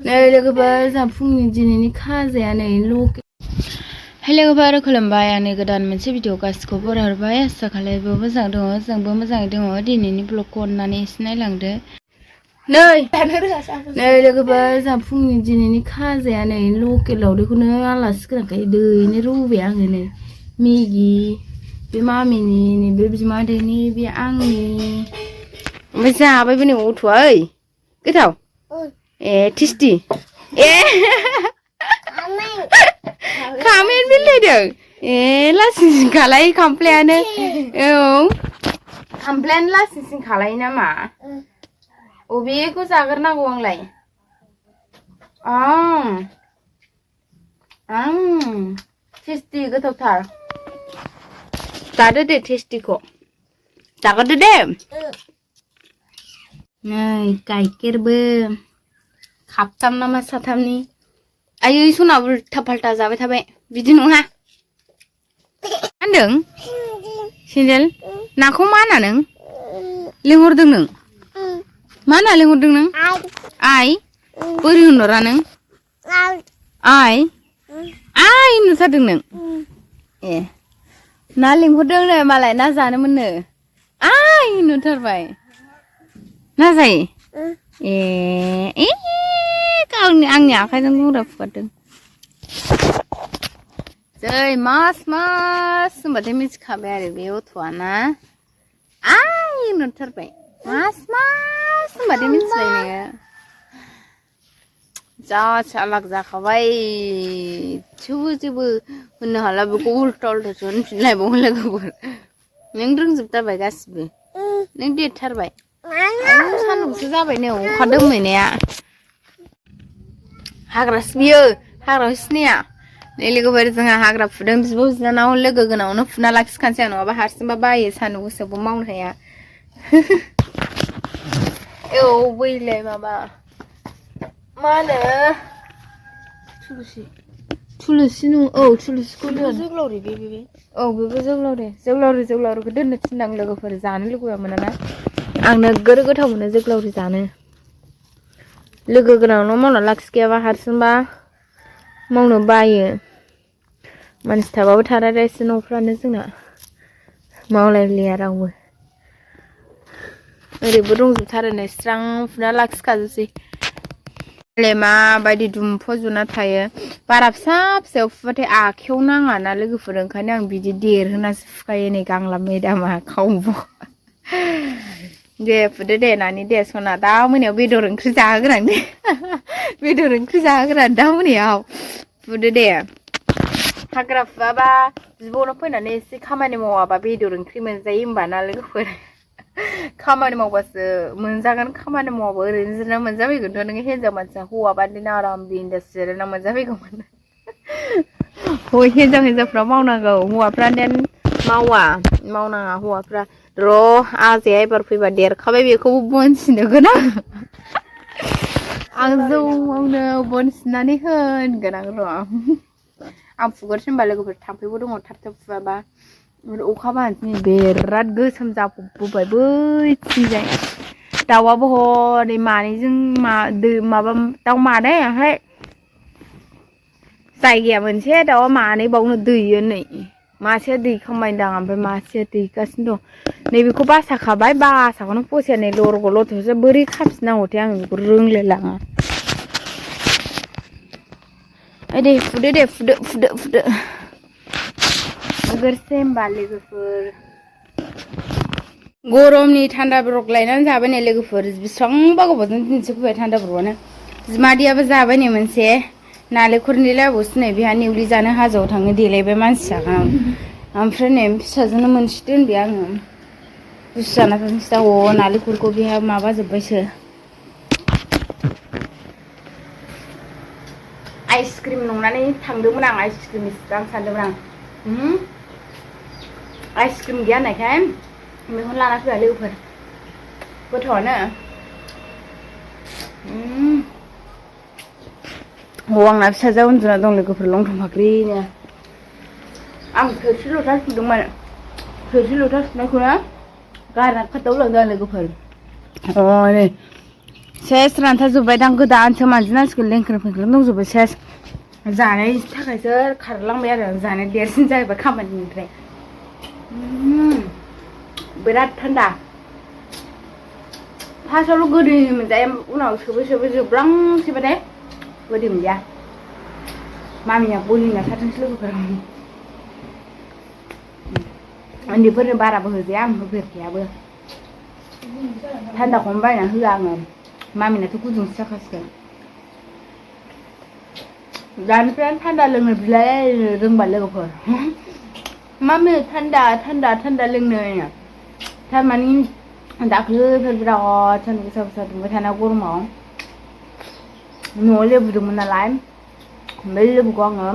Này लोगोफोर जोंहा फुंनि दिनैनि खाजाया नै लकेल लोगोफोर खुलुमबाय आंनि गोदान मोनसे भिडिअ गासिखौबो बरायहरबाय आसा खालामो मोजां दङ जोंबो मोजाङै दङ दिनैनि ब्लगखौ अननानै एसे नायलांदो नै लोगोफोर जोंहा फुंनि दिनैनि खाजाया नै लकेल दावदैखौनो आलासि गोनांखाय दैनो रुबाय आङो नै मेगि बे मामिनि बे बिमादैनि बे आंनि ओमफ्राय जाबायबो नै अथ'आ ओइ गोथाव टेस्टि खामेन मिलायदों लासिंसिं खालाय खामफ्लायानो औ खामफ्लायानो लासिंसिं खालाय नामा अबेखौ जाग्रोनांगौ आंलाय टेस्टि गोथावथार जादो दे टेस्टिखौ जाग्रोदो दे नै गाइखेरबो खाबथाम नामा साथामनि आयै सनाबो उल्था फाल्था जाबाय थाबाय बिदि नङा होनदों सेन्देल नाखौ मा होना नों लिंहरदों नों मा होनना लिंहरदों नों आइ बोरै होनहरा नों आइ आइ होनथारदों नों ना लिंहरदों नो मालाय ना जानोमोननो आइ होनहरथारबाय ना जायो आंनि आखाइजों गुरा फुगारदों जै मास होनबाथाय मिथिखाबाय आरो बे अथ'आ ना आइ होनहरथारबाय मास होनबाथाय मिथिबाय नोङो जा चालाक जाखाबाय थेवबो जेबो होननो हाला बेखौ उल्था उल्थासो होनफिनलायबावो लोगोफोर नों रोंजोबथारबाय गासिबो नों देरथारबाय सान्दुंसो जाबाय नै अखा दोमैनाया हाग्रासो बियो हाग्राखौ सिनाया नै लोगोफोर जोंहा हाग्रा फुदों बिब' बिनानाव लोगो गोनांआवनो फुना लाखिखानोसै आं नङाबा हारसिंबा बायो सान्दुं गोसायावबो मावनो हाया औ बैलाय माबा मा होनो थुलुसि थुलुसिखौ जोगोलावरि बे औ बेबो जोगोलावरिखौ दोननो थिनदां लोगोफोर जानो लुगैयामोन ना आं नोगोर गोथाव मोनो जोगोलावरि जानो लोगो गोनांनाव मावना लाखिखायाबा हारसिंबा मावनो बायो मानसि थाबाबो थारायरायसो न'फ्रानो जोंना मावलायलाया रावबो ओरैबो दंजोबथारो नै स्रां फुना लाखिखाजोबसै माबायदि दुमफ' जुना थायो बारा फिसा फिसायाव फुबाथाय आखायाव नाङाना लोगोफोर ओंखायनो आं बिदि देरहोनासो फुखायो नै गांलाब मेदामा खावब दे फुदो दे नानि दे सना दा मोनायाव बेदर ओंख्रि जाहोगोन दे बेदर ओंख्रि जाहोगोन दा मोनायाव फुदो दे हाग्रा फुवाबा बिब'नाव फैनानै एसे खामानि मावाबा बेदर ओंख्रि मोनजायो होमबाना लोगोफोर खामानि मावबासो मोनजागोन खामानि मावाबा ओरैनो जिरायना मोनजाफैगोनथ' नोङो हिन्जाव मानसिया हौवाबादिनो आराम बिन्दास जिरायना मोनजाफैगौमोन हिन्जावफ्रा मावनांगौ हौवाफ्रा मावनाङा हौवाफ्रा र' आजाया एबार फैबा देरखाबाय बेखौबो बन सिनगोन आं जौआवनो बन सिननानै होनगोन आं र' आं फुगारसै होनबा लोगोफोर थाम्फैबो दङ थाब थाब फुवाबा अखा बाहायनो बिराद गोसोम जाफबबोबाय बैथिंजाय दाउआबो हनै मानैजों माबा दाउ मानै ओमफ्राय जायगाया मोनसे दाउआ मानै बावनो दैयो नै मासेया दैखांबायदां ओमफ्राय मासेया दैगासिनो दं नैबेखौ बासाखाबाय बासाखौनो फसाया नै लरग' लथ'सो बोरै खाफिननांगौथाय आं बेखौ रोंलायलाङा दे फुदो नोगोरसै होमबा लोगोफोर गरमनि थान्दा बरफ लायनानै जाबाय नै लोगोफोर बेसेबांबा गोबावजों दिनैसो फैबाय थान्दा बरफआनो बिमादैयाबो जाबाय नै मोनसे नालेंखरनि लाबोसो नै बेहा नेवलि जानो हाजोआव थाङो देलायबाय मानसिया ओमफ्राय नै फिसाजोंनो मोनसे दोनबाय आङो गुसु जाना थांसै दा नालेंखरखौ बेहा माबाजोब्बायसो आइसक्रिम नंनानै थांदोंमोन आं आइसक्रिम इसिबां सानदोंमोन आं आइसक्रिम गैया होननायखाय बेखौनो लाना फैबाय लोगोफोर गोथावानो आंना फिसाजोआ उन्दुना दं लोगोफोर लंथं फाख्रिनो आं थोरसि लथा सुदोंमोन थोरसि लथा सुनायखौनो गारना खाथियाव लांदों आं लोगोफोर नै सेस रानथाजोब्बाय दां गोदानसो मानजिनांसिगोन लेंख्रें फेंख्रें दंजोबो सेस जानायनि थाखायसो खारलांबाय आरो जानाय देरसिन जाहैबाय खामानिनिफ्राय बिराद थान्दा फार्स्टआवल' गोदै मोनजायो उनाव सोबै सोबै जोबलांसैबाथाय गोदै मोनजाया मामिया गलिना थाथोंसै लोगोफोर उन्दैफोरनो बाराबो होजाया आं होफेरखायाबो थान्दाखौनो बायना होआ आङो मामिनाथ' गुदुंसो जाखासिगोन दानिफ्रायनो थान्दा लोंनो बिलायलायनो रोंबा लोगोफोर मामि थान्दा थान्दा थान्दा लोंनो थारमानि दाख्लैफोर बिराद सान्दुं गोसा गोसा दुंबाय थाना गरमाव न'आव लेबु दंमोन नालाय ओमफ्राय लेबुखौ आङो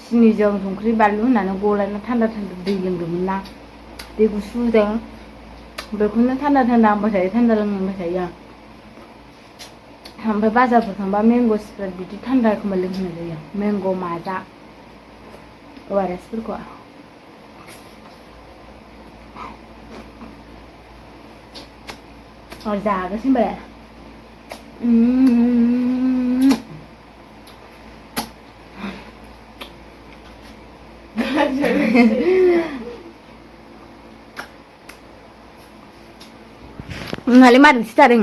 सिनिजों संख्रि बानलु होनानै गलायना थान्दा थान्दा दै लोंदोंमोन ना दै गुसुजों बेखौनो थान्दा थान्दा होनबाय थायो थान्दा लोंबाय थायो ओमफ्राय बाजारफोर थांबा मेंग' स्प्राइट बिदि थान्दा एखमबा लोंहोनाय जायो मेंग' माजा ORSफोरखौ जागासिनो होनबाय नोंहालाय मारै सिथादों